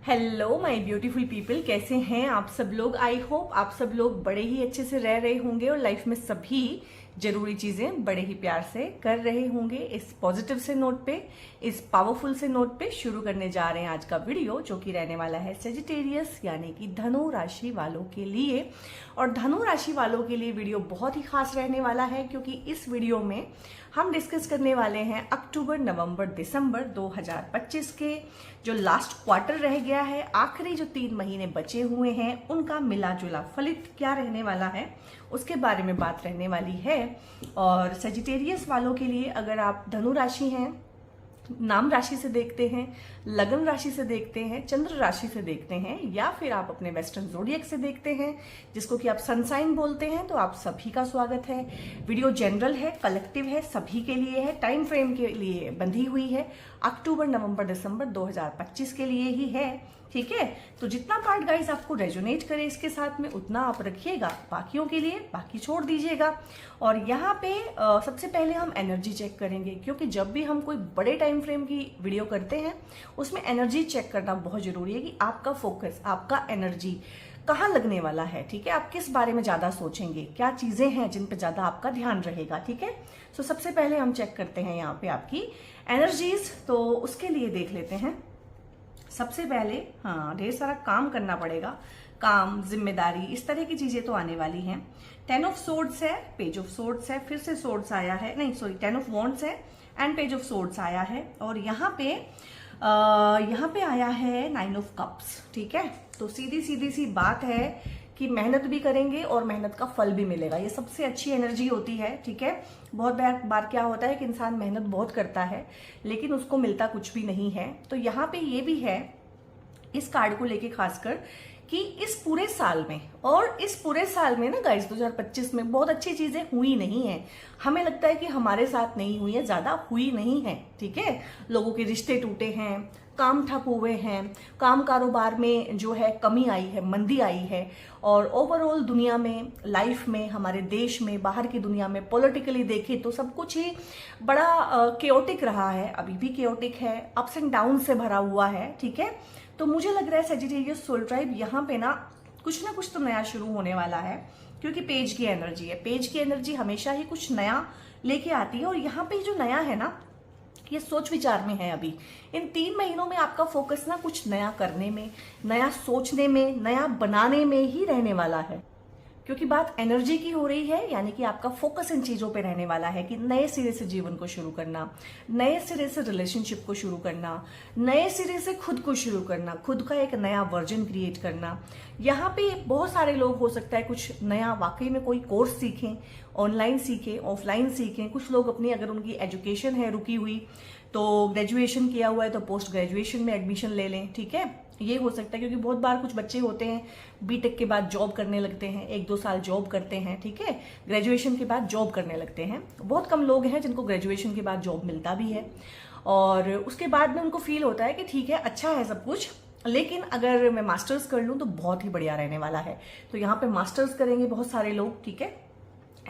Hello my beautiful people, कैसे हैं आप सब लोग। आई होप आप सब लोग बड़े ही अच्छे से रह रहे होंगे और लाइफ में सभी जरूरी चीजें बड़े ही प्यार से कर रहे होंगे। इस पॉजिटिव से नोट पे, इस पावरफुल से नोट पे शुरू करने जा रहे हैं आज का वीडियो, जो कि रहने वाला है सेजिटेरियस यानी कि धनु राशि वालों के लिए। और धनु राशि वालों के लिए वीडियो बहुत ही खास रहने वाला है, क्योंकि इस वीडियो में हम डिस्कस करने वाले हैं अक्टूबर, नवंबर, दिसंबर 2025 के जो लास्ट क्वार्टर रह गया है, आखिरी जो 3 महीने बचे हुए हैं, उनका मिला जुला फलित क्या रहने वाला है, उसके बारे में बात रहने वाली है। और सेजिटेरियस वालों के लिए, अगर आप धनु राशि हैं, नाम राशि से देखते हैं, लगन राशि से देखते हैं, चंद्र राशि से देखते हैं, या फिर आप अपने वेस्टर्न ज़ोडिएक से देखते हैं, जिसको कि आप सनसाइन बोलते हैं, तो आप सभी का स्वागत है। वीडियो जनरल है, कलेक्टिव है, सभी के लिए है, टाइम फ्रेम के लिए बंधी हुई है, अक्टूबर, नवंबर, दिसंबर 2025 के लिए ही है। ठीक है, तो जितना पार्ट गाइस आपको रेजोनेट करे इसके साथ में, उतना आप रखिएगा, बाकियों के लिए बाकी छोड़ दीजिएगा। और यहाँ पे सबसे पहले हम एनर्जी चेक करेंगे, क्योंकि जब भी हम कोई बड़े टाइम फ्रेम की वीडियो करते हैं उसमें एनर्जी चेक करना बहुत जरूरी है कि आपका फोकस, आपका एनर्जी कहाँ लगने वाला है। ठीक है, आप किस बारे में ज्यादा सोचेंगे, क्या चीजें हैं जिन पे ज्यादा आपका ध्यान रहेगा। ठीक है, तो सबसे पहले हम चेक करते हैं यहाँ पे आपकी एनर्जीज। तो उसके लिए देख लेते हैं सबसे पहले, हाँ, ढेर सारा काम करना पड़ेगा, काम, जिम्मेदारी, इस तरह की चीजें तो आने वाली हैं। 10 ऑफ सोर्ड्स है, पेज ऑफ सोर्ड्स है, फिर से सोर्ड्स आया है, नहीं सॉरी 10 ऑफ वॉन्ड्स है एंड पेज ऑफ सोर्ड्स आया है, और यहाँ पे आया है 9 ऑफ कप्स। ठीक है, तो सीधी सीधी सी बात है कि मेहनत भी करेंगे और मेहनत का फल भी मिलेगा। ये सबसे अच्छी एनर्जी होती है। ठीक है, बहुत बार क्या होता है कि इंसान मेहनत बहुत करता है लेकिन उसको मिलता कुछ भी नहीं है। तो यहाँ पे ये भी है इस कार्ड को लेके खासकर कि इस पूरे साल में, और इस पूरे साल में ना गाइस 2025 में बहुत अच्छी चीजें हुई नहीं है। हमें लगता है कि हमारे साथ नहीं हुई है, ज्यादा हुई नहीं है। ठीक है, लोगों के रिश्ते टूटे हैं, काम ठप हुए हैं, काम कारोबार में जो है कमी आई है, मंदी आई है, और ओवरऑल दुनिया में, लाइफ में, हमारे देश में, बाहर की दुनिया में पॉलिटिकली देखें तो सब कुछ ही बड़ा केओटिक रहा है, अभी भी केओटिक है, अप्स एंड डाउन से भरा हुआ है। ठीक है, तो मुझे लग रहा है सेजिटेरियस सोल ट्राइब यहाँ पे ना कुछ तो नया शुरू होने वाला है, क्योंकि पेज की एनर्जी है। पेज की एनर्जी हमेशा ही कुछ नया लेके आती है, और यहाँ पे जो नया है ना, ये सोच विचार में है। अभी इन 3 महीनों में आपका फोकस ना कुछ नया करने में, नया सोचने में, नया बनाने में ही रहने वाला है, क्योंकि बात एनर्जी की हो रही है। यानी कि आपका फोकस इन चीजों पे रहने वाला है कि नए सिरे से जीवन को शुरू करना, नए सिरे से रिलेशनशिप को शुरू करना, नए सिरे से खुद को शुरू करना, खुद का एक नया वर्जन क्रिएट करना। यहाँ पे बहुत सारे लोग, हो सकता है कुछ नया वाकई में कोई कोर्स सीखें, ऑनलाइन सीखें, ऑफलाइन सीखें। कुछ लोग अपनी, अगर उनकी एजुकेशन है रुकी हुई, तो ग्रेजुएशन किया हुआ है तो पोस्ट ग्रेजुएशन में एडमिशन ले लें। ठीक है, ये हो सकता है, क्योंकि बहुत बार कुछ बच्चे होते हैं बीटेक के बाद जॉब करने लगते हैं, 1-2 साल जॉब करते हैं। ठीक है, ग्रेजुएशन के बाद जॉब करने लगते हैं। बहुत कम लोग हैं जिनको ग्रेजुएशन के बाद जॉब मिलता भी है, और उसके बाद में उनको फील होता है कि ठीक है, अच्छा है सब कुछ, लेकिन अगर मैं मास्टर्स कर लूँ तो बहुत ही बढ़िया रहने वाला है। तो यहाँ पे मास्टर्स करेंगे बहुत सारे लोग। ठीक है,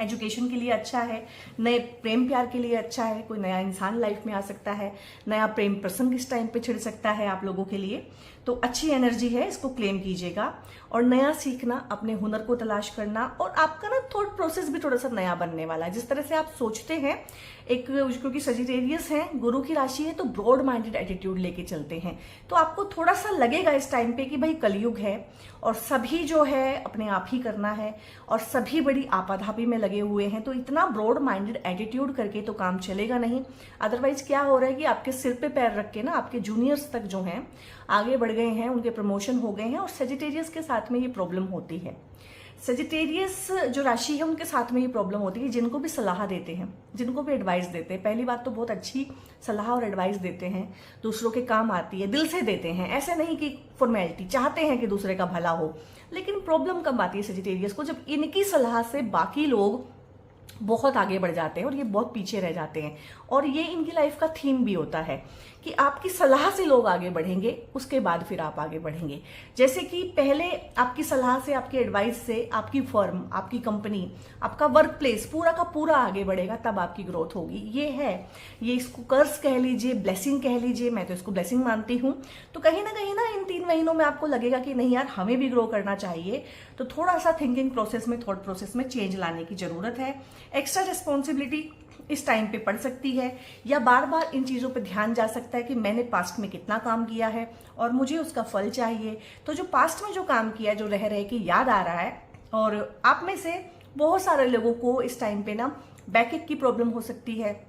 एजुकेशन के लिए अच्छा है, नए प्रेम प्यार के लिए अच्छा है, कोई नया इंसान लाइफ में आ सकता है, नया प्रेम प्रसंग इस टाइम पे छिड़ सकता है आप लोगों के लिए। तो अच्छी एनर्जी है, इसको क्लेम कीजिएगा। और नया सीखना, अपने हुनर को तलाश करना, और आपका ना थॉट प्रोसेस भी थोड़ा सा नया बनने वाला है। जिस तरह से आप सोचते हैं, एक, क्योंकि सजिटेरियस है, गुरु की राशि है, तो ब्रॉड माइंडेड एटीट्यूड लेके चलते हैं, तो आपको थोड़ा सा लगेगा इस टाइम पे कि भाई कलयुग है और सभी जो है अपने आप ही करना है, और सभी बड़ी आपाधापी में लगे हुए हैं। तो इतना ब्रॉड माइंडेड एटीट्यूड करके तो काम चलेगा नहीं। अदरवाइज क्या हो रहा है कि आपके सिर पे पैर रख के ना आपके जूनियर्स तक जो हैं आगे बढ़ गए हैं, उनके प्रमोशन हो गए हैं। और सेजिटेरियस के साथ में ये प्रॉब्लम होती है। सेजिटेरियस जो राशि है उनके साथ में ये प्रॉब्लम होती है, जिनको भी सलाह देते हैं, जिनको भी एडवाइस देते हैं, पहली बात तो बहुत अच्छी सलाह और एडवाइस देते हैं, दूसरों के काम आती है, दिल से देते हैं, ऐसे नहीं कि फॉर्मेलिटी, चाहते हैं कि दूसरे का भला हो। लेकिन प्रॉब्लम कब आती है सेजिटेरियस को, जब इनकी सलाह से बाकी लोग बहुत आगे बढ़ जाते हैं और ये बहुत पीछे रह जाते हैं। और ये इनकी लाइफ का थीम भी होता है कि आपकी सलाह से लोग आगे बढ़ेंगे, उसके बाद फिर आप आगे बढ़ेंगे। जैसे कि पहले आपकी सलाह से, आपकी एडवाइस से आपकी फर्म, आपकी कंपनी, आपका वर्क प्लेस पूरा का पूरा आगे बढ़ेगा, तब आपकी ग्रोथ होगी। ये है, ये इसको कर्स कह लीजिए, ब्लेसिंग कह लीजिए, मैं तो इसको ब्लेसिंग मानती हूँ। तो कहीं ना इन 3 3 महीनों में आपको लगेगा कि नहीं यार हमें भी ग्रो करना चाहिए, तो थोड़ा सा थिंकिंग प्रोसेस में, थॉट प्रोसेस में चेंज लाने की जरूरत है। एक्स्ट्रा रिस्पॉन्सिबिलिटी इस टाइम पे पड़ सकती है, या बार बार इन चीज़ों पे ध्यान जा सकता है कि मैंने पास्ट में कितना काम किया है और मुझे उसका फल चाहिए। तो जो पास्ट में जो काम किया, जो रह के याद आ रहा है, और आप में से बहुत सारे लोगों को इस टाइम पे ना बैकएक की प्रॉब्लम हो सकती है,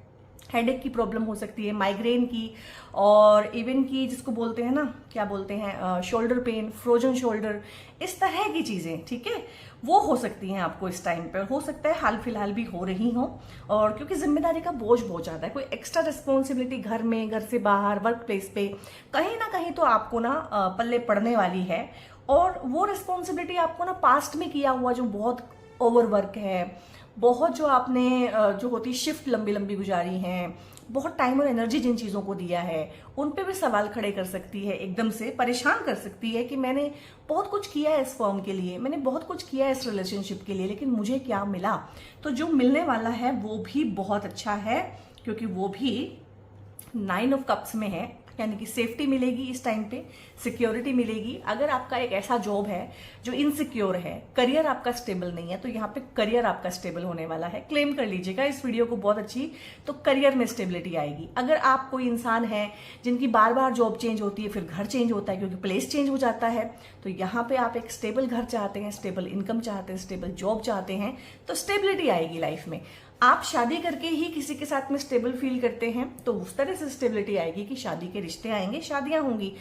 हेडेक की प्रॉब्लम हो सकती है, माइग्रेन की, और इवन की जिसको बोलते हैं ना, क्या बोलते हैं, शोल्डर पेन, फ्रोजन शोल्डर, इस तरह की चीज़ें, ठीक है, वो हो सकती हैं आपको इस टाइम पर। हो सकता है हाल फिलहाल भी हो रही हो, और क्योंकि जिम्मेदारी का बोझ बहुत ज़्यादा है, कोई एक्स्ट्रा रिस्पॉन्सिबिलिटी घर में, घर से बाहर, वर्क प्लेस पे कहीं ना कहीं तो आपको ना पल्ले पड़ने वाली है। और वो रिस्पॉन्सिबिलिटी आपको ना पास्ट में किया हुआ जो बहुत ओवरवर्क है, बहुत जो आपने जो होती शिफ्ट लंबी लंबी गुजारी हैं, बहुत टाइम और एनर्जी जिन चीज़ों को दिया है, उन पे भी सवाल खड़े कर सकती है, एकदम से परेशान कर सकती है कि मैंने बहुत कुछ किया है इस फर्म के लिए, मैंने बहुत कुछ किया है इस रिलेशनशिप के लिए, लेकिन मुझे क्या मिला। तो जो मिलने वाला है वो भी बहुत अच्छा है, क्योंकि वो भी 9 ऑफ कप्स में है, यानी कि सेफ्टी मिलेगी इस टाइम पे, सिक्योरिटी मिलेगी। अगर आपका एक ऐसा जॉब है जो इनसिक्योर है, करियर आपका स्टेबल नहीं है, तो यहाँ पे करियर आपका स्टेबल होने वाला है। क्लेम कर लीजिएगा इस वीडियो को बहुत अच्छी, तो करियर में स्टेबिलिटी आएगी। अगर आप कोई इंसान है जिनकी बार बार जॉब चेंज होती है, फिर घर चेंज होता है क्योंकि प्लेस चेंज हो जाता है, तो यहाँ पे आप एक स्टेबल घर चाहते हैं, स्टेबल इनकम चाहते हैं, स्टेबल जॉब चाहते हैं, तो स्टेबिलिटी आएगी लाइफ में। आप शादी करके ही किसी के साथ में स्टेबल फील करते हैं, तो उस तरह से स्टेबिलिटी आएगी कि शादी के रिश्ते आएंगे, शादियां होंगी।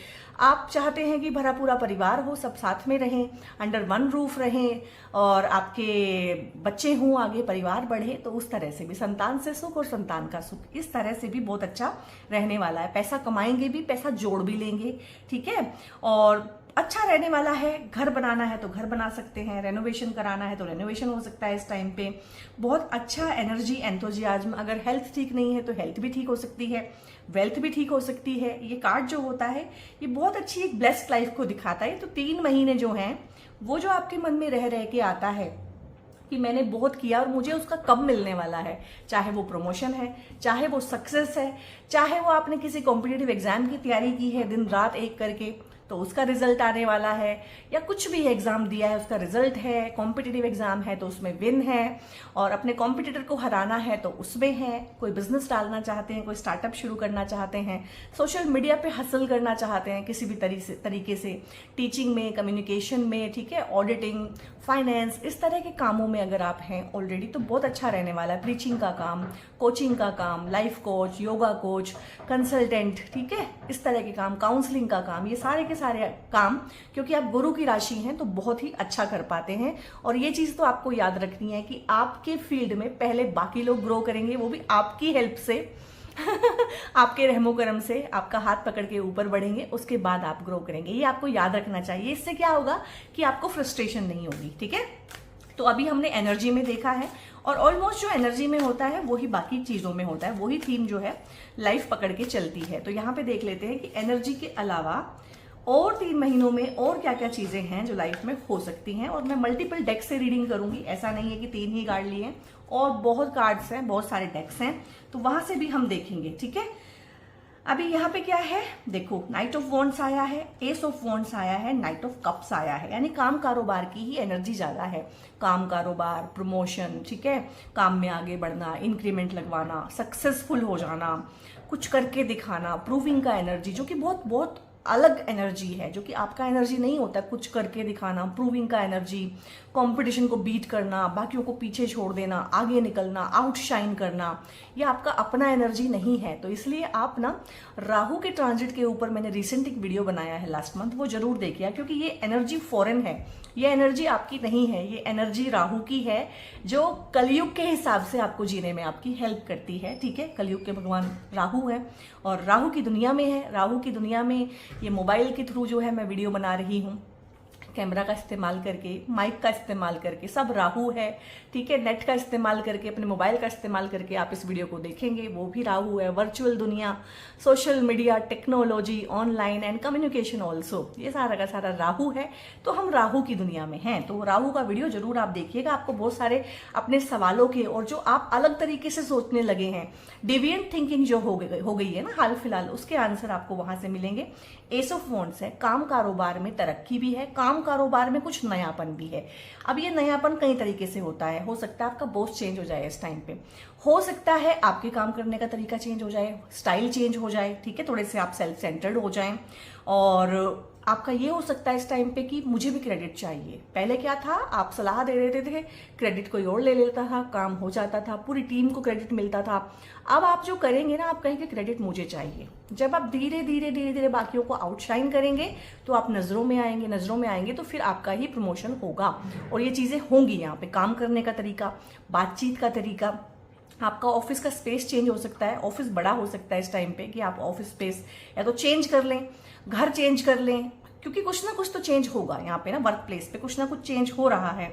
आप चाहते हैं कि भरा पूरा परिवार हो, सब साथ में रहें, अंडर वन रूफ रहें, और आपके बच्चे हों, आगे परिवार बढ़े, तो उस तरह से भी संतान से सुख और संतान का सुख, इस तरह से भी बहुत अच्छा रहने वाला है। पैसा कमाएंगे भी, पैसा जोड़ भी लेंगे, ठीक है, और अच्छा रहने वाला है। घर बनाना है तो घर बना सकते हैं, रेनोवेशन कराना है तो रेनोवेशन हो सकता है इस टाइम पे। बहुत अच्छा एनर्जी, एंथुजियाज्म। अगर हेल्थ ठीक नहीं है तो हेल्थ भी ठीक हो सकती है, वेल्थ भी ठीक हो सकती है। ये कार्ड जो होता है ये बहुत अच्छी एक ब्लेस्ड लाइफ को दिखाता है। तो 3 महीने जो हैं वो जो आपके मन में रह के आता है कि मैंने बहुत किया और मुझे उसका कब मिलने वाला है, चाहे वो प्रमोशन है, चाहे वो सक्सेस है, चाहे वो आपने किसी कॉम्पिटिटिव एग्जाम की तैयारी की है दिन रात एक करके तो उसका रिजल्ट आने वाला है, या कुछ भी एग्जाम दिया है उसका रिजल्ट है, कॉम्पिटिटिव एग्जाम है तो उसमें विन है, और अपने कॉम्पिटिटर को हराना है तो उसमें है। कोई बिजनेस डालना चाहते हैं, कोई स्टार्टअप शुरू करना चाहते हैं, सोशल मीडिया पे हासिल करना चाहते हैं किसी भी तरीके से, टीचिंग में, कम्युनिकेशन में, ठीक है, ऑडिटिंग, फाइनेंस, इस तरह के कामों में अगर आप हैं ऑलरेडी तो बहुत अच्छा रहने वाला है। प्रीचिंग का काम, कोचिंग का काम, life coach, yoga coach, consultant, ठीक है, इस तरह के काम, काउंसलिंग का काम, ये सारे के सारे काम, क्योंकि आप गुरु की राशि हैं तो बहुत ही अच्छा कर पाते हैं। और ये चीज तो आपको याद रखनी है कि आपके फील्ड में पहले बाकी लोग ग्रो करेंगे, वो भी आपकी हेल्प से आपके रहमो करम से, आपका हाथ पकड़ के ऊपर बढ़ेंगे, उसके बाद आप ग्रो करेंगे। ये आपको याद रखना चाहिए। इससे क्या होगा कि आपको फ्रस्ट्रेशन नहीं होगी, ठीक है। तो अभी हमने एनर्जी में देखा है, और ऑलमोस्ट जो एनर्जी में होता है वही बाकी चीजों में होता है, वही थीम जो है लाइफ पकड़ के चलती है। तो यहाँ पे देख लेते हैं कि एनर्जी के अलावा और 3 महीनों में और क्या क्या चीजें हैं जो लाइफ में हो सकती हैं। और मैं मल्टीपल डेक से रीडिंग करूंगी, ऐसा नहीं है कि 3 ही कार्ड लिए हैं, और बहुत कार्ड्स हैं, बहुत सारे डेक्स हैं, तो वहां से भी हम देखेंगे, ठीक है। अभी यहाँ पे क्या है, देखो, नाइट ऑफ वॉन्ड्स आया है, एस ऑफ वॉन्ड्स आया है, नाइट ऑफ कप्स आया है, यानी काम कारोबार की ही एनर्जी ज्यादा है। काम कारोबार, प्रमोशन, ठीक है, काम में आगे बढ़ना, इंक्रीमेंट लगवाना, सक्सेसफुल हो जाना, कुछ करके दिखाना, प्रूविंग का एनर्जी, जो कि बहुत बहुत अलग एनर्जी है, जो कि आपका एनर्जी नहीं होता। कुछ करके दिखाना, प्रूविंग का एनर्जी, कंपटीशन को बीट करना, बाकियों को पीछे छोड़ देना, आगे निकलना, आउटशाइन करना, ये आपका अपना एनर्जी नहीं है। तो इसलिए आप ना राहु के ट्रांजिट के ऊपर मैंने रिसेंट एक वीडियो बनाया है लास्ट मंथ, वो जरूर देखिए, क्योंकि ये एनर्जी फॉरेन है, ये एनर्जी आपकी नहीं है, ये एनर्जी राहु की है, जो कलयुग के हिसाब से आपको जीने में आपकी हेल्प करती है, ठीक है। कलयुग के भगवान राहु है और राहु की दुनिया में है। राहु की दुनिया में ये मोबाइल के थ्रू जो है मैं वीडियो बना रही हूँ, कैमरा का इस्तेमाल करके, माइक का इस्तेमाल करके, सब राहु है, ठीक है। नेट का इस्तेमाल करके, अपने मोबाइल का इस्तेमाल करके आप इस वीडियो को देखेंगे, वो भी राहु है। वर्चुअल दुनिया, social media, technology, online and communication also, ये सारा का सारा राहु है। तो हम राहु की दुनिया में हैं, तो राहु का वीडियो जरूर आप देखिएगा। आपको बहुत सारे अपने सवालों के, और जो आप अलग तरीके से सोचने लगे हैं, डेविएंट थिंकिंग जो हो गई है ना हाल फिलहाल, उसके आंसर आपको वहां से मिलेंगे। एस ऑफ वॉन्ड्स है, काम कारोबार में तरक्की भी है, काम कारोबार में कुछ नयापन भी है। अब ये नयापन कई तरीके से होता है, हो सकता है आपका बॉस चेंज हो जाए इस टाइम पे, हो सकता है आपके काम करने का तरीका चेंज हो जाए, स्टाइल चेंज हो जाए, ठीक है, थोड़े से आप सेल्फ सेंटर्ड हो जाएं। और आपका ये हो सकता है इस टाइम पे कि मुझे भी क्रेडिट चाहिए। पहले क्या था, आप सलाह दे देते थे, क्रेडिट कोई और ले लेता था, काम हो जाता था, पूरी टीम को क्रेडिट मिलता था। अब आप जो करेंगे ना, आप कहेंगे क्रेडिट मुझे चाहिए। जब आप धीरे धीरे बाकियों को आउटशाइन करेंगे तो आप नजरों में आएंगे तो फिर आपका ही प्रमोशन होगा। और ये चीजें होंगी यहाँ पे, काम करने का तरीका, बातचीत का तरीका, आपका ऑफिस का स्पेस चेंज हो सकता है। ऑफिस बड़ा हो सकता है इस टाइम पे कि आप ऑफिस स्पेस या तो चेंज कर लें, घर चेंज कर लें, क्योंकि कुछ ना कुछ तो चेंज होगा यहाँ पे ना, वर्क प्लेस पे कुछ ना कुछ चेंज हो रहा है।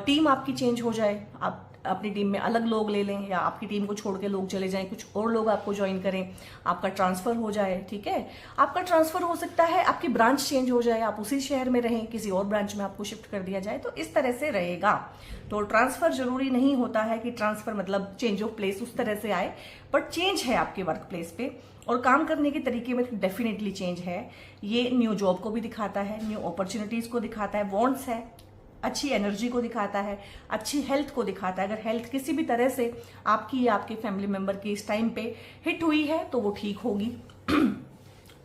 टीम आपकी चेंज हो जाए, आप अपनी टीम में अलग लोग ले लें, या आपकी टीम को छोड़ के लोग चले जाएं, कुछ और लोग आपको ज्वाइन करें, आपका ट्रांसफर हो जाए, ठीक है। आपका ट्रांसफर हो सकता है, आपकी ब्रांच चेंज हो जाए, आप उसी शहर में रहें, किसी और ब्रांच में आपको शिफ्ट कर दिया जाए, तो इस तरह से रहेगा। तो ट्रांसफर जरूरी नहीं होता है कि ट्रांसफर मतलब चेंज ऑफ प्लेस उस तरह से आए, बट चेंज है आपके वर्क प्लेस पे, और काम करने के तरीके में डेफिनेटली चेंज है। ये न्यू जॉब को भी दिखाता है, न्यू अपॉर्चुनिटीज को दिखाता है, वॉन्ट्स है, अच्छी एनर्जी को दिखाता है, अच्छी हेल्थ को दिखाता है। अगर हेल्थ किसी भी तरह से आपकी या आपके फैमिली मेंबर की इस टाइम पे हिट हुई है तो वो ठीक होगी।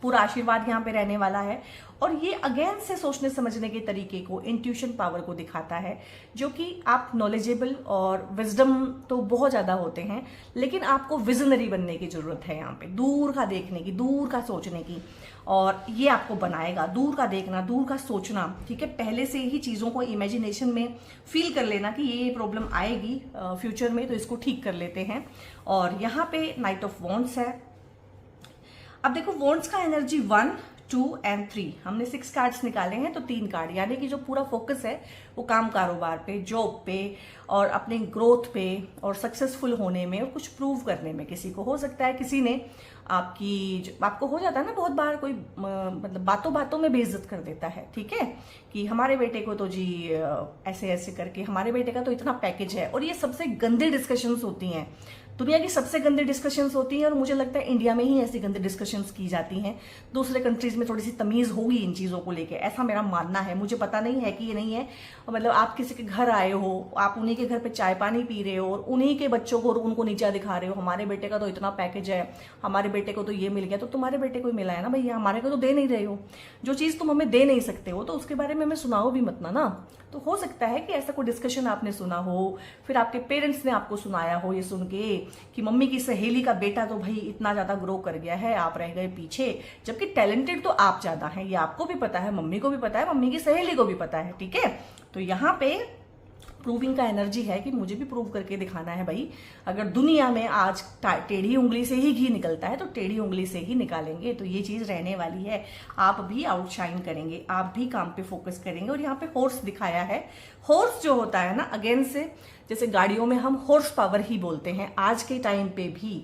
पूरा आशीर्वाद यहाँ पे रहने वाला है। और ये अगेन से सोचने समझने के तरीके को, इंट्यूशन पावर को दिखाता है, जो कि आप नॉलेजेबल और विजडम तो बहुत ज्यादा होते हैं, लेकिन आपको विजनरी बनने की जरूरत है यहाँ पे, दूर का देखने की, दूर का सोचने की, और ये आपको बनाएगा। दूर का देखना, दूर का सोचना, ठीक है, पहले से ही चीजों को इमेजिनेशन में फील कर लेना कि ये प्रॉब्लम आएगी फ्यूचर में, तो इसको ठीक कर लेते हैं। और यहाँ पे नाइट ऑफ वॉन्ड्स है। अब देखो, वॉन्ड्स का एनर्जी 1, 2 एंड 3, हमने 6 कार्ड्स निकाले हैं, तो 3 कार्ड, यानी कि जो पूरा फोकस है वो काम कारोबार पे, जॉब पे, और अपने ग्रोथ पे, और सक्सेसफुल होने में, और कुछ प्रूव करने में। किसी को हो सकता है, किसी ने आपको हो जाता है ना बहुत बार, कोई मतलब बातों बातों में बेइज्जत कर देता है, ठीक है, कि हमारे बेटे को तो जी ऐसे ऐसे करके, हमारे बेटे का तो इतना पैकेज है। और ये सबसे गंदी डिस्कशंस होती हैं, दुनिया की सबसे गंदी डिस्कशंस होती हैं, और मुझे लगता है इंडिया में ही ऐसी गंदी डिस्कशंस की जाती हैं। दूसरे कंट्रीज में थोड़ी सी तमीज होगी इन चीजों को लेके, ऐसा मेरा मानना है। मुझे पता नहीं है कि ये नहीं है, मतलब आप किसी के घर आए हो, आप उन्हीं के घर पे चाय पानी पी रहे हो, और उन्हीं के बच्चों को उनको नीचा दिखा रहे हो, हमारे बेटे का तो इतना पैकेज है, हमारे बेटे को तो ये मिल गया। तो तुम्हारे बेटे को ही मिला है ना भैया, हमारे को तो दे नहीं रहे हो। जो चीज तुम हमें दे नहीं सकते हो, तो उसके बारे में हमें सुनाओ भी मत ना। तो हो सकता है कि ऐसा कोई डिस्कशन आपने सुना हो, फिर आपके पेरेंट्स ने आपको सुनाया हो ये सुन के कि मम्मी की सहेली का बेटा तो भाई इतना ज्यादा ग्रो कर गया है, आप रह गए पीछे, जबकि टैलेंटेड तो आप ज्यादा हैं। ये आपको भी पता है, मम्मी को भी पता है, मम्मी की सहेली को भी पता है, ठीक है। तो यहाँ पे प्रूविंग का एनर्जी है कि मुझे भी प्रूव करके दिखाना है भाई। अगर दुनिया में आज टेढ़ी उंगली से ही घी निकलता है तो टेढ़ी उंगली से ही निकालेंगे। तो ये चीज रहने वाली है, आप भी आउटशाइन करेंगे, आप भी काम पे फोकस करेंगे। और यहाँ पे हॉर्स दिखाया है। हॉर्स जो होता है ना, अगेन से जैसे गाड़ियों में हम हॉर्स पावर ही बोलते हैं, आज के टाइम पे भी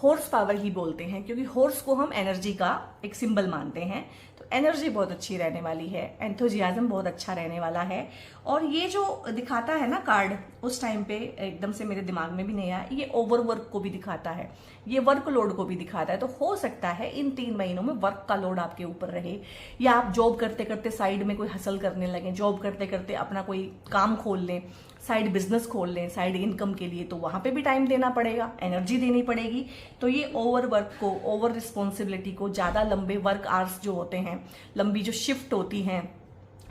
हॉर्स पावर ही बोलते हैं, क्योंकि हॉर्स को हम एनर्जी का एक सिंबल मानते हैं। तो एनर्जी बहुत अच्छी रहने वाली है, एंथुजियाज्म बहुत अच्छा रहने वाला है। और ये जो दिखाता है ना कार्ड, उस टाइम पे एकदम से मेरे दिमाग में भी नहीं आया, ये ओवरवर्क को भी दिखाता है, ये वर्क लोड को भी दिखाता है। तो हो सकता है इन 3 महीनों में वर्क का लोड आपके ऊपर रहे, या आप जॉब करते करते साइड में कोई हसल करने लगे, जॉब करते करते अपना कोई काम खोल लें, साइड बिजनेस खोल लें साइड इनकम के लिए, तो वहां पे भी टाइम देना पड़ेगा, एनर्जी देनी पड़ेगी। तो ये ओवर वर्क को, ओवर रिस्पॉन्सिबिलिटी को, ज्यादा लंबे वर्क आवर्स जो होते हैं, लंबी जो शिफ्ट होती हैं,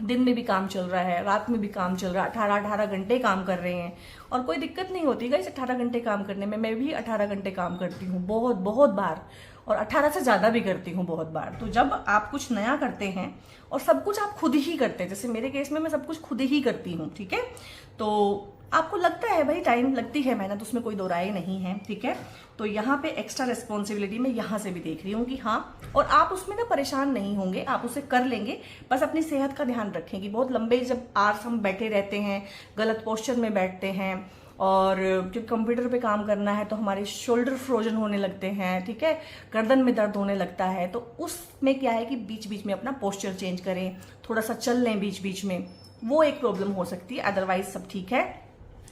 दिन में भी काम चल रहा है, रात में भी काम चल रहा है, 18 घंटे काम कर रहे हैं, और कोई दिक्कत नहीं होती गाइस 18 घंटे काम करने में। मैं भी 18 घंटे काम करती हूँ बहुत बहुत बार, और 18 से ज्यादा भी करती हूँ बहुत बार। तो जब आप कुछ नया करते हैं और सब कुछ आप खुद ही करते हैं, जैसे मेरे केस में मैं सब कुछ खुद ही करती हूँ, ठीक है, तो आपको लगता है भाई टाइम लगती है मेहनत, उसमें कोई दो राय नहीं है, ठीक है। तो यहाँ पे एक्स्ट्रा रिस्पॉन्सिबिलिटी मैं यहाँ से भी देख रही हूँ कि हाँ, और आप उसमें ना परेशान नहीं होंगे, आप उसे कर लेंगे। बस अपनी सेहत का ध्यान रखें कि बहुत लंबे जब आवर्स हम बैठे रहते हैं, गलत पोस्चर में बैठते हैं, और जब कंप्यूटर पे काम करना है तो हमारे शोल्डर फ्रोजन होने लगते हैं, ठीक है, गर्दन में दर्द होने लगता है। तो उसमें क्या है कि बीच बीच में अपना पोस्चर चेंज करें, थोड़ा सा चल लें बीच बीच में, वो एक प्रॉब्लम हो सकती है। अदरवाइज सब ठीक है,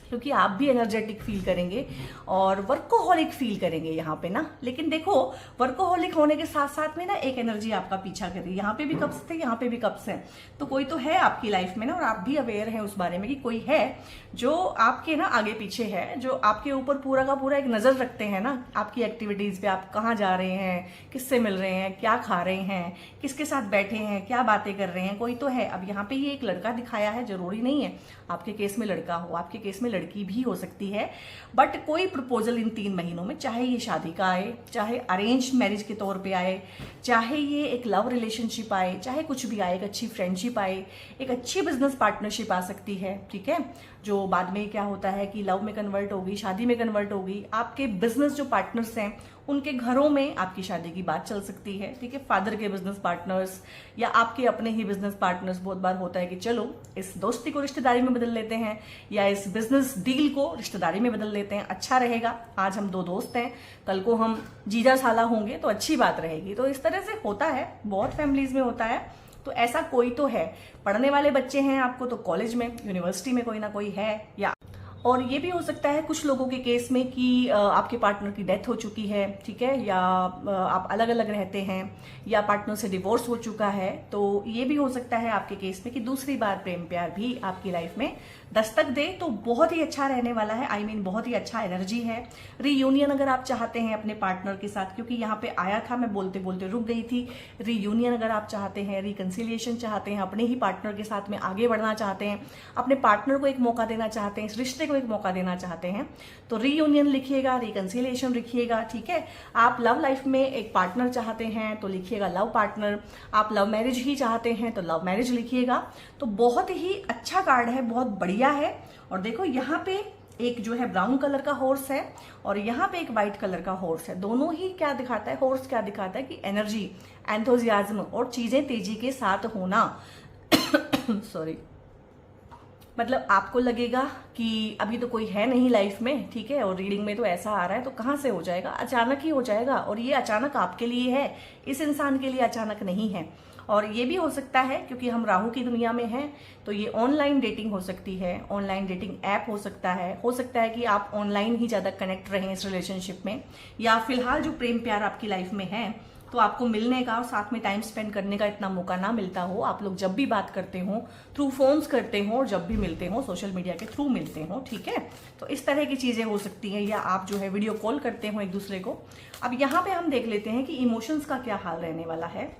क्योंकि आप भी एनर्जेटिक फील करेंगे और वर्कोहॉलिक फील करेंगे यहाँ पे ना। लेकिन देखो, वर्कोहॉलिक होने के साथ साथ में ना एक एनर्जी आपका पीछा कर रही है। यहाँ पे भी कप्स थे, यहाँ पे भी कप्स हैं, तो कोई तो है आपकी लाइफ में ना, और आप भी अवेयर हैं उस बारे में कि कोई है जो आपके ना आगे पीछे है, जो आपके ऊपर पूरा का पूरा एक नजर रखते हैं ना, आपकी एक्टिविटीज पे, आप कहाँ जा रहे हैं, किससे मिल रहे हैं, क्या खा रहे हैं, किसके साथ बैठे हैं, क्या बातें कर रहे हैं, कोई तो है। अब यहाँ पे ये एक लड़का दिखाया है, जरूरी नहीं है आपके केस में लड़का हो, आपके केस में लड़की भी हो सकती है। बट कोई प्रपोजल इन 3 महीनों में, चाहे ये शादी का आए, चाहे अरेंज मैरिज के तौर पे आए, चाहे ये एक लव रिलेशनशिप आए, चाहे कुछ भी आए, एक अच्छी फ्रेंडशिप आए, एक अच्छी बिजनेस पार्टनरशिप आ सकती है, ठीक है, जो बाद में क्या होता है कि लव में कन्वर्ट होगी, शादी में कन्वर्ट होगी। आपके बिजनेस जो पार्टनर्स हैं उनके घरों में आपकी शादी की बात चल सकती है, ठीक है। फादर के बिजनेस पार्टनर्स या आपके अपने ही बिजनेस पार्टनर्स, बहुत बार होता है कि चलो इस दोस्ती को रिश्तेदारी में बदल लेते हैं, या इस बिजनेस डील को रिश्तेदारी में बदल लेते हैं, अच्छा रहेगा। आज हम 2 दोस्त हैं, कल को हम जीजा साला होंगे तो अच्छी बात रहेगी। तो इस तरह से होता है, बहुत फैमिलीज में होता है। तो ऐसा कोई तो है, पढ़ने वाले बच्चे हैं आपको तो कॉलेज में, यूनिवर्सिटी में कोई ना कोई है। या और ये भी हो सकता है कुछ लोगों के केस में कि आपके पार्टनर की डेथ हो चुकी है, ठीक है, या आप अलग अलग रहते हैं, या पार्टनर से डिवोर्स हो चुका है। तो ये भी हो सकता है आपके केस में कि दूसरी बार प्रेम प्यार भी आपकी लाइफ में दस्तक दे। तो बहुत ही अच्छा रहने वाला है, I mean, बहुत ही अच्छा एनर्जी है। रीयूनियन अगर आप चाहते हैं अपने पार्टनर के साथ, क्योंकि यहाँ पे आया था, मैं बोलते बोलते रुक गई थी। रीयूनियन अगर आप चाहते हैं, रिकंसिलिएशन चाहते हैं, अपने ही पार्टनर के साथ में आगे बढ़ना चाहते हैं, अपने पार्टनर को एक मौका देना चाहते हैं, इस रिश्ते को एक मौका देना चाहते हैं, तो रीयूनियन लिखिएगा, रिकंसिलिएशन लिखिएगा, ठीक है। आप लव लाइफ में एक पार्टनर चाहते हैं तो लिखिएगा लव पार्टनर, आप लव मैरिज ही चाहते हैं तो लव मैरिज लिखिएगा। तो बहुत ही अच्छा कार्ड है, बहुत बढ़िया है। और देखो यहाँ पे एक जो है ब्राउन कलर का हॉर्स है और यहाँ पे एक व्हाइट कलर का हॉर्स है। दोनों ही क्या दिखाता है, हॉर्स क्या दिखाता है कि एनर्जी, एंथुजियाज्म और चीजें तेजी के साथ होना। सॉरी, मतलब आपको लगेगा कि अभी तो कोई है नहीं लाइफ में, ठीक है, और रीडिंग में तो ऐसा आ रहा है, तो कहाँ से हो जाएगा, अचानक ही हो जाएगा। और ये अचानक आपके लिए है, इस इंसान के लिए अचानक नहीं है। और ये भी हो सकता है क्योंकि हम राहु की दुनिया में हैं, तो ये ऑनलाइन डेटिंग हो सकती है, ऑनलाइन डेटिंग ऐप हो सकता है कि आप ऑनलाइन ही ज्यादा कनेक्ट रहें इस रिलेशनशिप में, या फिलहाल जो प्रेम प्यार आपकी लाइफ में है तो आपको मिलने का और साथ में टाइम स्पेंड करने का इतना मौका ना मिलता हो। आप लोग जब भी बात करते हो थ्रू फोन्स करते हो, और जब भी मिलते हो सोशल मीडिया के थ्रू मिलते हो, ठीक है। तो इस तरह की चीजें हो सकती हैं, या आप जो है वीडियो कॉल करते हो एक दूसरे को। अब यहाँ पे हम देख लेते हैं कि इमोशंस का क्या हाल रहने वाला है,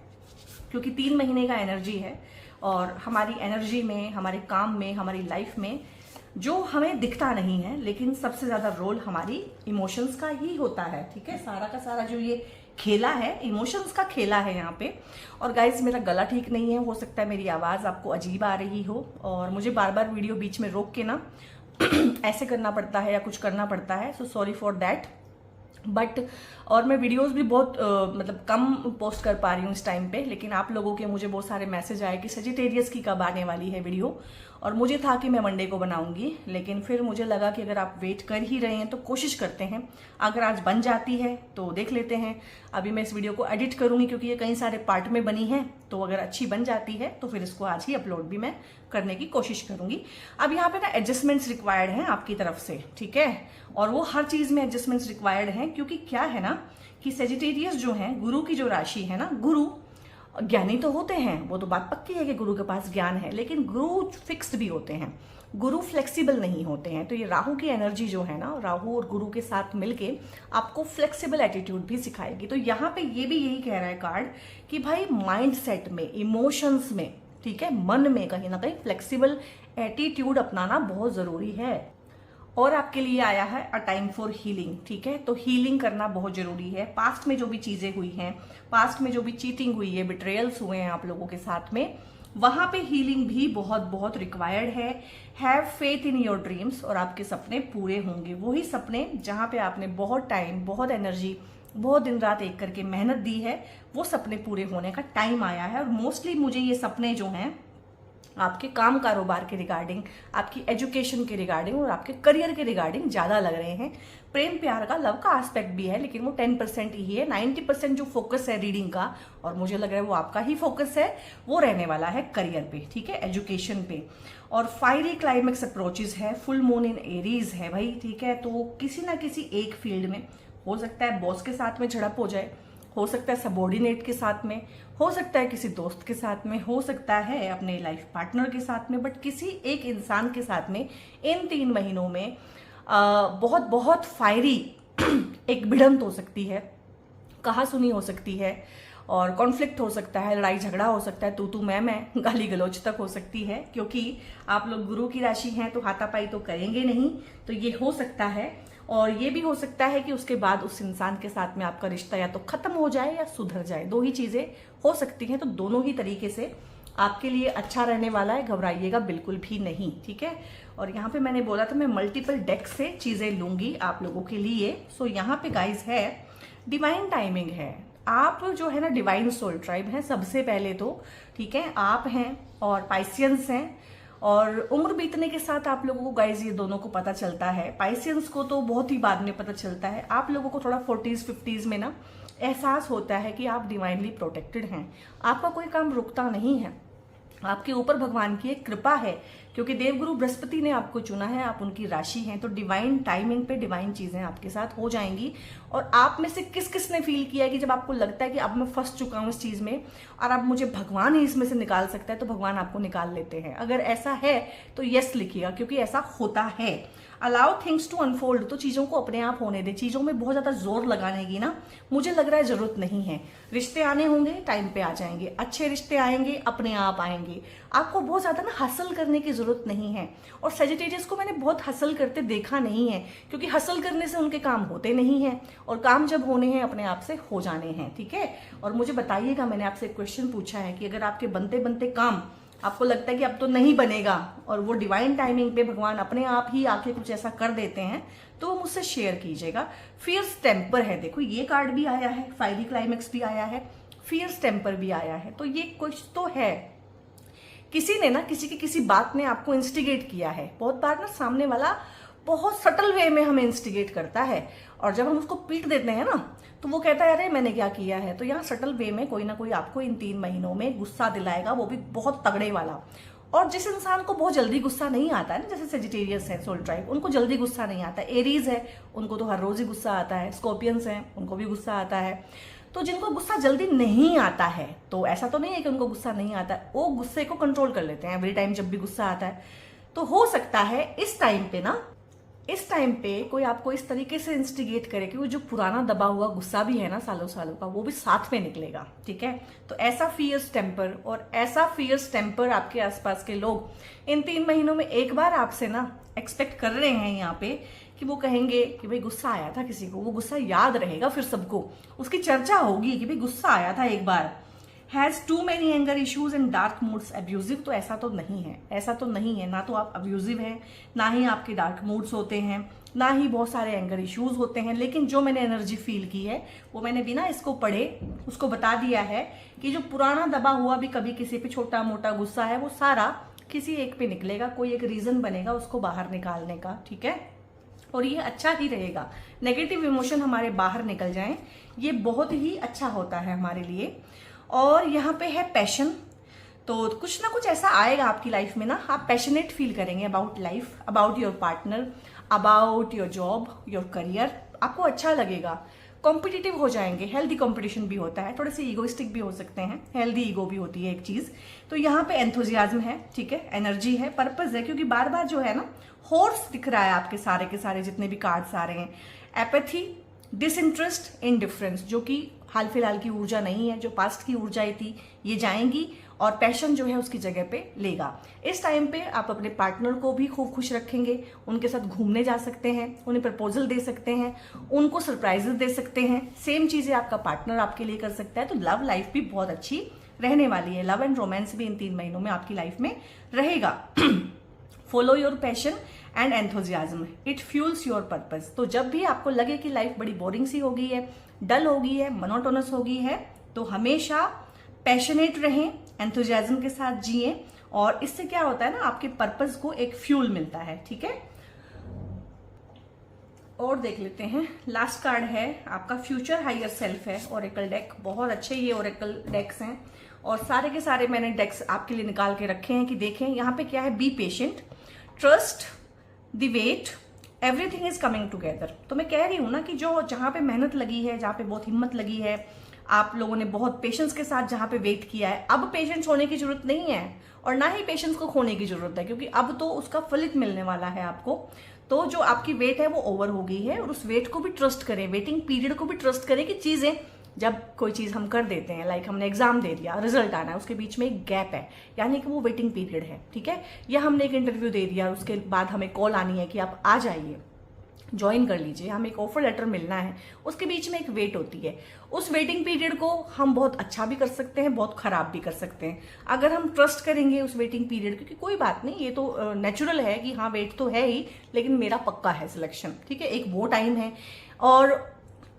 क्योंकि 3 महीने का एनर्जी है और हमारी एनर्जी में, हमारे काम में, हमारी लाइफ में जो हमें दिखता नहीं है, लेकिन सबसे ज्यादा रोल हमारी इमोशंस का ही होता है, ठीक है। सारा का सारा जो ये खेला है, इमोशंस का खेला है यहाँ पे। और गाइज मेरा गला ठीक नहीं है, हो सकता है मेरी आवाज आपको अजीब आ रही हो, और मुझे बार बार वीडियो बीच में रोक के ना ऐसे करना पड़ता है या कुछ करना पड़ता है, so sorry for that. But और मैं वीडियोस भी बहुत मतलब कम पोस्ट कर पा रही हूँ इस टाइम पे, लेकिन आप लोगों के मुझे बहुत सारे मैसेज आए कि सजिटेरियस की कब आने वाली है वीडियो, और मुझे था कि मैं मंडे को बनाऊंगी, लेकिन फिर मुझे लगा कि अगर आप वेट कर ही रहे हैं तो कोशिश करते हैं, अगर आज बन जाती है तो देख लेते हैं। अभी मैं इस वीडियो को एडिट करूंगी क्योंकि ये कई सारे पार्ट में बनी है, तो अगर अच्छी बन जाती है तो फिर इसको आज ही अपलोड भी मैं करने की कोशिश करूंगी। अब यहाँ पे ना एडजस्टमेंट्स रिक्वायर्ड हैं आपकी तरफ से, ठीक है, और वो हर चीज में एडजस्टमेंट्स रिक्वायर्ड हैं, क्योंकि क्या है ना कि सेजिटेरियस जो है, गुरु की जो राशि है ना, गुरु ज्ञानी तो होते हैं, वो तो बात पक्की है कि गुरु के पास ज्ञान है, लेकिन गुरु फिक्स्ड भी होते हैं, गुरु फ्लेक्सिबल नहीं होते हैं। तो ये राहु की एनर्जी जो है ना, राहु और गुरु के साथ मिलके आपको फ्लेक्सिबल एटीट्यूड भी सिखाएगी। तो यहाँ पे ये भी यही कह रहा है कार्ड कि भाई माइंड सेट में, इमोशंस में, ठीक है, मन में कहीं ना कहीं फ्लेक्सिबल एटीट्यूड अपनाना बहुत जरूरी है। और आपके लिए आया है अ टाइम फॉर हीलिंग। ठीक है, तो हीलिंग करना बहुत जरूरी है। पास्ट में जो भी चीजें हुई हैं, पास्ट में जो भी चीटिंग हुई है, बिट्रेयल्स हुए हैं आप लोगों के साथ में, वहां पे हीलिंग भी बहुत बहुत रिक्वायर्ड है। Have faith in your dreams, और आपके सपने पूरे होंगे। वही सपने जहां पे आपने बहुत टाइम, बहुत एनर्जी, बहुत दिन रात एक करके मेहनत दी है, वो सपने पूरे होने का टाइम आया है। और मोस्टली मुझे ये सपने जो हैं आपके काम कारोबार के रिगार्डिंग, आपकी एजुकेशन के रिगार्डिंग और आपके करियर के रिगार्डिंग ज्यादा लग रहे हैं। प्रेम प्यार का, लव का एस्पेक्ट भी है, लेकिन वो 10% ही है। 90% जो फोकस है रीडिंग का, और मुझे लग रहा है वो आपका ही फोकस है, वो रहने वाला है करियर पे, ठीक है, एजुकेशन पे। और फायरी क्लाइमेक्स अप्रोचेस है, फुल मून इन एरीज है भाई, ठीक है। तो किसी ना किसी एक फील्ड में हो सकता है बॉस के साथ में झड़प हो जाए, हो सकता है सबॉर्डिनेट के साथ में, हो सकता है किसी दोस्त के साथ में, हो सकता है अपने लाइफ पार्टनर के साथ में, बट किसी एक इंसान के साथ में इन 3 महीनों में बहुत बहुत फायरी एक भिड़ंत हो सकती है, कहा सुनी हो सकती है, और कॉन्फ्लिक्ट हो सकता है, लड़ाई झगड़ा हो सकता है, तू मैं, गाली गलौज तक हो सकती है। क्योंकि आप लोग गुरु की राशि हैं तो हाथापाई तो करेंगे नहीं, तो ये हो सकता है। और ये भी हो सकता है कि उसके बाद उस इंसान के साथ में आपका रिश्ता या तो खत्म हो जाए या सुधर जाए, 2 ही चीजें हो सकती हैं। तो दोनों ही तरीके से आपके लिए अच्छा रहने वाला है, घबराइएगा बिल्कुल भी नहीं, ठीक है। और यहाँ पे मैंने बोला था मैं मल्टीपल डेक से चीजें लूंगी आप लोगों के लिए। सो यहाँ पे गाइस है डिवाइन टाइमिंग है। आप जो है ना डिवाइन सोल ट्राइब है सबसे पहले तो, ठीक है, आप हैं और पाइसियंस हैं। और उम्र बीतने के साथ आप लोगों को गाइज ये दोनों को पता चलता है। पाइसियंस को तो बहुत ही बाद में पता चलता है, आप लोगों को थोड़ा 40s 50s में ना एहसास होता है कि आप डिवाइनली प्रोटेक्टेड हैं। आपका कोई काम रुकता नहीं है, आपके ऊपर भगवान की एक कृपा है, क्योंकि देवगुरु बृहस्पति ने आपको चुना है, आप उनकी राशि हैं। तो डिवाइन टाइमिंग पे डिवाइन चीजें आपके साथ हो जाएंगी। और आप में से किस किस ने फील किया है कि जब आपको लगता है कि अब मैं फंस चुका हूं इस चीज में और अब मुझे भगवान ही इसमें से निकाल सकता है, तो भगवान आपको निकाल लेते हैं। अगर ऐसा है तो यस लिखिएगा, क्योंकि ऐसा होता है। अलाउ थिंग्स टू अनफोल्ड, तो चीजों को अपने आप होने दे। चीजों में बहुत ज्यादा जोर लगाने की ना मुझे लग रहा है जरूरत नहीं है। रिश्ते आने होंगे टाइम पे आ जाएंगे, अच्छे रिश्ते आएंगे अपने आप आएंगे। आपको बहुत ज्यादा ना हसल करने की जरूरत नहीं है। और सेजिटेरियस को मैंने बहुत हसल करते देखा नहीं है, क्योंकि हसल करने से उनके काम होते नहीं है, और काम जब होने हैं अपने आप से हो जाने हैं, ठीक है। और मुझे बताइएगा, मैंने आपसे एक क्वेश्चन पूछा है कि अगर आपके बनते बनते काम आपको लगता है कि अब तो नहीं बनेगा और वो डिवाइन टाइमिंग पे भगवान अपने आप ही आके कुछ ऐसा कर देते हैं, तो वो मुझसे शेयर कीजिएगा। फियर्स टेम्पर है, देखो ये कार्ड भी आया है, फायरी क्लाइमेक्स भी आया है, फियर्स टेम्पर भी आया है। तो ये कुछ तो है, किसी ने ना किसी की किसी बात ने आपको इंस्टिगेट किया है। बहुत बार ना सामने वाला बहुत सटल वे में हमें इंस्टिगेट करता है, और जब हम उसको पीट देते हैं ना तो वो कहता है अरे मैंने क्या किया है। तो यहाँ सटल वे में कोई ना कोई आपको इन 3 महीनों में गुस्सा दिलाएगा, वो भी बहुत तगड़े वाला। और जिस इंसान को बहुत जल्दी गुस्सा नहीं आता है ना, जैसे सेजिटेरियस है सोल ट्राइब, उनको जल्दी गुस्सा नहीं आता। एरीज है, उनको तो हर रोज ही गुस्सा आता है। स्कॉर्पियंस हैं, उनको भी गुस्सा आता है। तो जिनको गुस्सा जल्दी नहीं आता है, तो ऐसा तो नहीं है कि उनको गुस्सा नहीं आता, वो गुस्से को कंट्रोल कर लेते हैं एवरी टाइम जब भी गुस्सा आता है। तो हो सकता है इस टाइम पे कोई आपको इस तरीके से इंस्टिगेट करे कि वो जो पुराना दबा हुआ गुस्सा भी है ना सालों सालों का, वो भी साथ में निकलेगा, ठीक है। तो ऐसा फियर्स टेम्पर और ऐसा फियर्स टेम्पर आपके आसपास के लोग इन 3 महीनों में एक बार आपसे ना एक्सपेक्ट कर रहे हैं यहाँ पे कि वो कहेंगे कि भाई गुस्सा आया था किसी को, वो गुस्सा याद रहेगा, फिर सबको उसकी चर्चा होगी कि भाई गुस्सा आया था एक बार। Has too many anger issues and dark moods abusive, तो ऐसा तो नहीं है, ऐसा तो नहीं है। ना तो आप अब्यूजिव हैं, ना ही आपके डार्क मूड्स होते हैं, ना ही बहुत सारे एंगर इश्यूज होते हैं। लेकिन जो मैंने एनर्जी फील की है वो मैंने बिना इसको पढ़े उसको बता दिया है कि जो पुराना दबा हुआ भी कभी किसी पे छोटा मोटा गुस्सा है, वो सारा किसी एक पे निकलेगा, कोई एक रीजन बनेगा उसको बाहर निकालने का, ठीक है। और ये अच्छा ही रहेगा, नेगेटिव इमोशन हमारे बाहर निकल जाएं, ये बहुत ही अच्छा होता है हमारे लिए। और यहाँ पे है पैशन, तो कुछ ना कुछ ऐसा आएगा आपकी लाइफ में ना, आप पैशनेट फील करेंगे about life, about your partner, about your job, your career, आपको अच्छा लगेगा। कॉम्पिटिटिव हो जाएंगे, हेल्दी कॉम्पिटिशन भी होता है, थोड़े से ईगोइस्टिक भी हो सकते हैं, हेल्दी ईगो भी होती है एक चीज। तो यहाँ पे एंथुजियाज्म है, ठीक है, एनर्जी है, पर्पस है, क्योंकि बार बार जो है ना हॉर्स दिख रहा है आपके सारे के सारे जितने भी कार्ड्स आ रहे हैं। एपैथी, डिसइंटरेस्ट, इनडिफरेंस, जो कि हाल फिलहाल की ऊर्जा नहीं है, जो पास्ट की ऊर्जाएं थी ये जाएंगी और पैशन जो है उसकी जगह पे लेगा। इस टाइम पे आप अपने पार्टनर को भी खूब खुश रखेंगे, उनके साथ घूमने जा सकते हैं, उन्हें प्रपोजल दे सकते हैं, उनको सरप्राइजेस दे सकते हैं। सेम चीजें आपका पार्टनर आपके लिए कर सकता है। तो लव लाइफ भी बहुत अच्छी रहने वाली है। लव एंड रोमांस भी इन 3 महीनों में आपकी लाइफ में रहेगा। Follow your passion and enthusiasm, it fuels your purpose. तो जब भी आपको लगे कि लाइफ बड़ी बोरिंग सी हो गई है, डल हो गई है, मोनोटोनस हो गई है, तो हमेशा पैशनेट रहें, एंथुजियाज्म के साथ जिए, और इससे क्या होता है ना, आपके पर्पस को एक फ्यूल मिलता है। ठीक है, और देख लेते हैं। लास्ट कार्ड है आपका फ्यूचर हायर सेल्फ है, ओरेकल डेक। बहुत अच्छे ये ओरेकल डेक्स हैं, और सारे के सारे मैंने डेक्स आपके लिए निकाल के रखे हैं कि देखें यहाँ पे क्या है। Be patient, trust the wait, everything is coming together. तो मैं कह रही हूं ना कि जो जहां पे मेहनत लगी है, जहां पे बहुत हिम्मत लगी है, आप लोगों ने बहुत पेशेंस के साथ जहां पे वेट किया है, अब पेशेंस होने की जरूरत नहीं है, और ना ही पेशेंस को खोने की जरूरत है, क्योंकि अब तो उसका फलित मिलने वाला है आपको। तो जो आपकी वेट है वो ओवर हो गई है, और उस वेट को भी ट्रस्ट करें, वेटिंग पीरियड को भी ट्रस्ट करें कि चीजें, जब कोई चीज हम कर देते हैं, लाइक हमने एग्जाम दे दिया, रिजल्ट आना है, उसके बीच में एक गैप है, यानी कि वो वेटिंग पीरियड है। ठीक है, या हमने एक इंटरव्यू दे दिया, उसके बाद हमें कॉल आनी है कि आप आ जाइए, ज्वाइन कर लीजिए, हमें एक ऑफर लेटर मिलना है, उसके बीच में एक वेट होती है। उस वेटिंग पीरियड को हम बहुत अच्छा भी कर सकते हैं, बहुत खराब भी कर सकते हैं। अगर हम ट्रस्ट करेंगे उस वेटिंग पीरियड, क्योंकि कोई बात नहीं, ये तो नेचुरल है कि हाँ वेट तो है ही, लेकिन मेरा पक्का है सिलेक्शन। ठीक है, एक वो टाइम है, और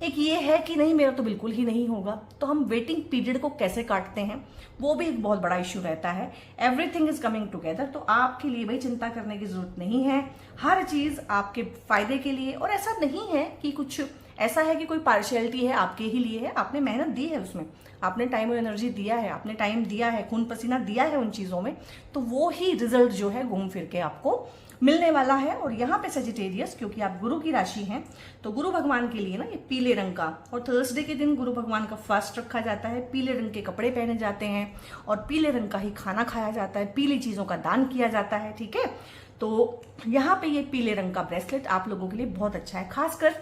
एक ये है कि नहीं मेरा तो बिल्कुल ही नहीं होगा। तो हम वेटिंग पीरियड को कैसे काटते हैं, वो भी एक बहुत बड़ा इश्यू रहता है। एवरीथिंग इज कमिंग टुगेदर, तो आपके लिए भाई चिंता करने की जरूरत नहीं है, हर चीज आपके फायदे के लिए। और ऐसा नहीं है कि कुछ ऐसा है कि कोई पार्शियलिटी है आपके ही लिए है, आपने मेहनत दी है उसमें, आपने टाइम और एनर्जी दिया है, आपने टाइम दिया है, खून पसीना दिया है उन चीजों में, तो वो ही रिजल्ट जो है घूम फिर के आपको मिलने वाला है। और यहाँ पे सजिटेरियस, क्योंकि आप गुरु की राशि हैं, तो गुरु भगवान के लिए ना ये पीले रंग का, और थर्सडे के दिन गुरु भगवान का फास्ट रखा जाता है, पीले रंग के कपड़े पहने जाते हैं, और पीले रंग का ही खाना खाया जाता है, पीली चीजों का दान किया जाता है। ठीक है, तो यहाँ पे ये पीले रंग का ब्रेसलेट आप लोगों के लिए बहुत अच्छा है, खासकर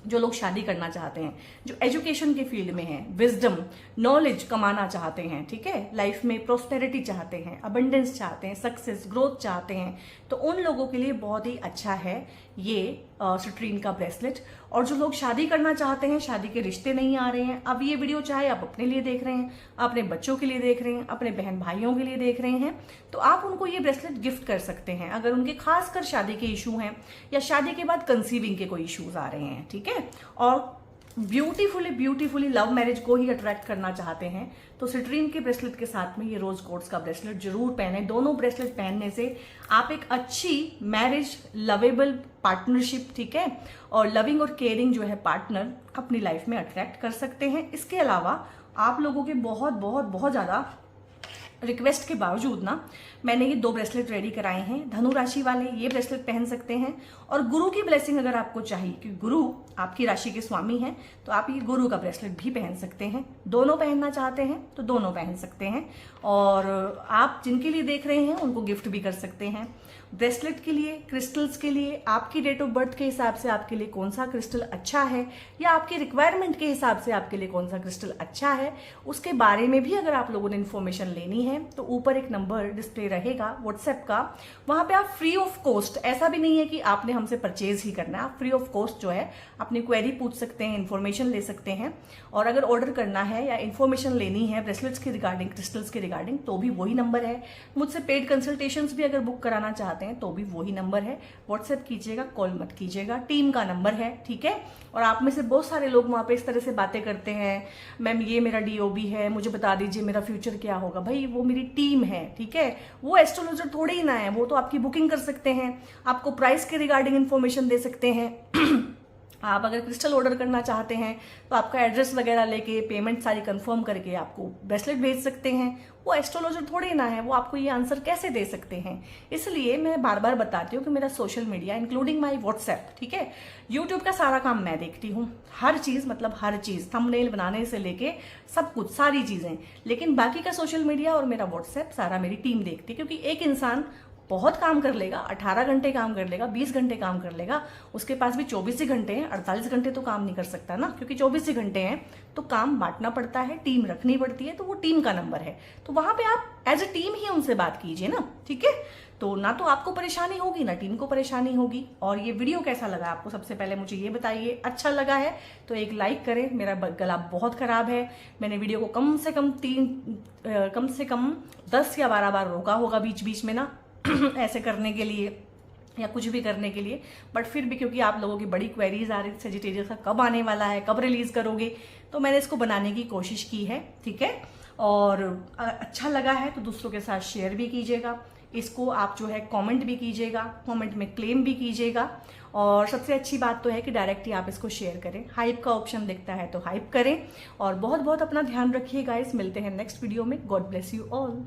जो लोग शादी करना चाहते हैं, जो एजुकेशन के फील्ड में हैं, विजडम नॉलेज कमाना चाहते हैं, ठीक है, लाइफ में प्रोस्पेरिटी चाहते हैं, अबंडेंस चाहते हैं, सक्सेस ग्रोथ चाहते हैं, तो उन लोगों के लिए बहुत ही अच्छा है ये सिट्रीन का ब्रेसलेट। और जो लोग शादी करना चाहते हैं, शादी के रिश्ते नहीं आ रहे हैं, अब ये वीडियो चाहे आप अपने लिए देख रहे हैं, अपने बच्चों के लिए देख रहे हैं, अपने बहन भाइयों के लिए देख रहे हैं, तो आप उनको ये ब्रेसलेट गिफ्ट कर सकते हैं, अगर उनके खासकर शादी के इशू हैं, या शादी के बाद कंसीविंग के कोई इश्यूज आ रहे हैं। ठीक है, और ब्यूटीफुली लव मैरिज को ही अट्रैक्ट करना चाहते हैं, तो सिट्रीन के ब्रेसलेट के साथ में ये रोज कोर्ट्स का ब्रेसलेट जरूर पहने। दोनों ब्रेसलेट पहनने से आप एक अच्छी मैरिज लवेबल पार्टनरशिप, ठीक है, और लविंग और केयरिंग जो है पार्टनर अपनी लाइफ में अट्रैक्ट कर सकते हैं। इसके अलावा आप लोगों के बहुत ज्यादा रिक्वेस्ट के बावजूद ना मैंने ये 2 ब्रेसलेट रेडी कराए हैं। धनु राशि वाले ये ब्रेसलेट पहन सकते हैं, और गुरु की ब्लेसिंग अगर आपको चाहिए, क्योंकि गुरु आपकी राशि के स्वामी हैं, तो आप ये गुरु का ब्रेसलेट भी पहन सकते हैं। दोनों पहनना चाहते हैं तो दोनों पहन सकते हैं, और आप जिनके लिए देख रहे हैं उनको गिफ्ट भी कर सकते हैं। ब्रेसलेट के लिए, क्रिस्टल्स के लिए आपकी डेट ऑफ बर्थ के हिसाब से आपके लिए कौन सा क्रिस्टल अच्छा है, या आपकी रिक्वायरमेंट के हिसाब से आपके लिए कौन सा क्रिस्टल अच्छा है, उसके बारे में भी अगर आप लोगों ने इन्फॉर्मेशन लेनी है, तो ऊपर एक नंबर डिस्प्ले रहेगा व्हाट्सएप का, वहां पे आप फ्री ऑफ कॉस्ट, ऐसा भी नहीं है कि आपने हमसे परचेज ही करना है, आप फ्री ऑफ कॉस्ट जो है अपनी क्वेरी पूछ सकते हैं, इन्फॉर्मेशन ले सकते हैं। और अगर ऑर्डर करना है या इन्फॉर्मेशन लेनी है ब्रेसलेट्स के रिगार्डिंग, क्रिस्टल्स के रिगार्डिंग, तो भी वही नंबर है। मुझसे पेड कंसल्टेशंस भी अगर बुक कराना चाहते हैं तो भी वही नंबर है। व्हाट्सएप कीजिएगा, कॉल मत कीजिएगा, टीम का नंबर है। ठीक है, और आप में से बहुत सारे लोग वहां पे इस तरह से बातें करते हैं, मैम ये मेरा डीओबी है, मुझे बता दीजिए मेरा फ्यूचर क्या होगा। भाई वो मेरी टीम है, ठीक है, वो एस्ट्रोलॉजर थोड़े ही ना है, वो तो आपकी बुकिंग कर सकते हैं, आपको प्राइस के रिगार्डिंग इन्फॉर्मेशन दे सकते हैं। आप अगर क्रिस्टल ऑर्डर करना चाहते हैं तो आपका एड्रेस वगैरह लेके, पेमेंट सारी कंफर्म करके आपको ब्रेसलेट भेज सकते हैं। वो एस्ट्रोलॉजर थोड़े ना है, वो आपको ये आंसर कैसे दे सकते हैं। इसलिए मैं बार बार बताती हूँ कि मेरा social media including my WhatsApp, ठीक है, यूट्यूब का सारा काम मैं देखती हूँ, हर चीज, मतलब हर चीज, थंबनेल बनाने से लेके सब कुछ, सारी चीजें। लेकिन बाकी का सोशल मीडिया और मेरा व्हाट्सएप सारा मेरी टीम देखती है, क्योंकि एक इंसान बहुत काम कर लेगा, 18 घंटे काम कर लेगा, 20 घंटे काम कर लेगा, उसके पास भी 24 ही घंटे हैं, 48 घंटे तो काम नहीं कर सकता ना, क्योंकि 24 ही घंटे हैं तो काम बांटना पड़ता है, टीम रखनी पड़ती है, तो वो टीम का नंबर है। तो वहां पे आप एज ए टीम ही उनसे बात कीजिए ना, ठीक है। तो ना तो आपको परेशानी होगी ना टीम को परेशानी होगी। और ये वीडियो कैसा लगा आपको, सबसे पहले मुझे ये बताइए। अच्छा लगा है तो एक लाइक करें, मेरा गला बहुत खराब है, मैंने वीडियो को कम से कम 10 या 12 बार रोका होगा बीच बीच में ना ऐसे करने के लिए या कुछ भी करने के लिए, बट फिर भी क्योंकि आप लोगों की बड़ी क्वेरीज आ रही थी सजिटेरियस का कब आने वाला है, कब रिलीज करोगे, तो मैंने इसको बनाने की कोशिश की है, ठीक है। और अच्छा लगा है तो दूसरों के साथ शेयर भी कीजिएगा, इसको आप जो है कमेंट भी कीजिएगा, कमेंट में क्लेम भी कीजिएगा। और सबसे अच्छी बात तो है कि डायरेक्टली आप इसको शेयर करें, हाइप का ऑप्शन दिखता है तो हाइप करें। और बहुत बहुत अपना ध्यान रखिए गाइस, मिलते हैं नेक्स्ट वीडियो में। God bless you all.